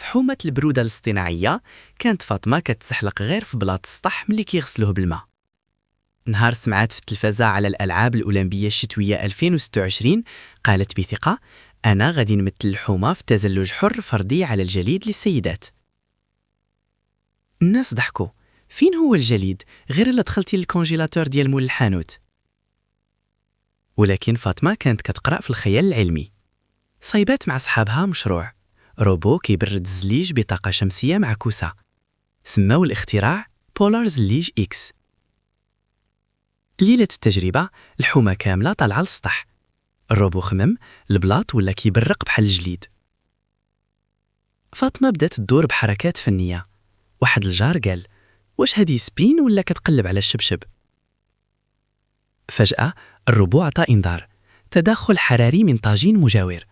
حومة البرودة الاصطناعية كانت فاطمة كتسحلق غير في بلاط السطح ملي كيغسلوه بالماء. نهار سمعات في التلفزة على الألعاب الأولمبية الشتوية 2026 قالت بثقة: أنا غادي نمثل الحومة في تزلج حر فردي على الجليد للسيدات. الناس ضحكوا، فين هو الجليد غير إلا دخلتي للكونجيلاتور ديال مول الحانوت؟ ولكن فاطمة كانت كتقرأ في الخيال العلمي. صايبات مع صحابها مشروع روبو كيبرد الزليج بطاقة شمسية معكوسة، سماو الاختراع بولار زليج إكس. ليلة التجربة الحومة كاملة طالعة للسطح، الروبو خمم، البلاط ولا كيبرق بحال الجليد. فاطمة بدات تدور بحركات فنية. واحد الجار قال: واش هادي سبين ولا كتقلب على الشبشب؟ فجأة الروبو عطى إنذار: تداخل حراري من طاجين مجاور.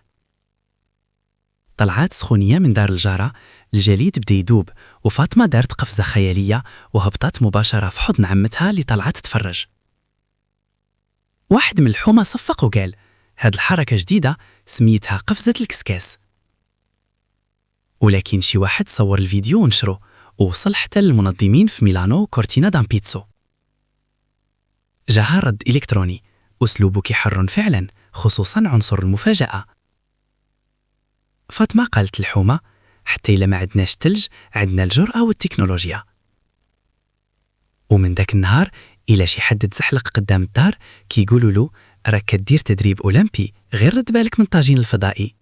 طلعات سخونية من دار الجارة، الجليد بدا يدوب، وفاطمة دارت قفزة خيالية وهبطت مباشرة في حضن عمتها اللي طلعت تتفرج. واحد من الحومة صفق وقال: هاد الحركة جديدة سميتها قفزة الكسكاس. ولكن شي واحد صور الفيديو ونشره ووصل حتى للمنظمين في ميلانو وكورتينا دامبيتسو. جاها رد إلكتروني: أسلوبك حر فعلا، خصوصا عنصر المفاجأة. فاطمة قالت الحومة: حتى إلا ما عندناش تلج عندنا الجرأة والتكنولوجيا. ومن داك النهار إلا شي حد تزحلق قدام الدار كيقولوا له: راك كدير تدريب أولمبي، غير رد بالك من طاجين الفضائي.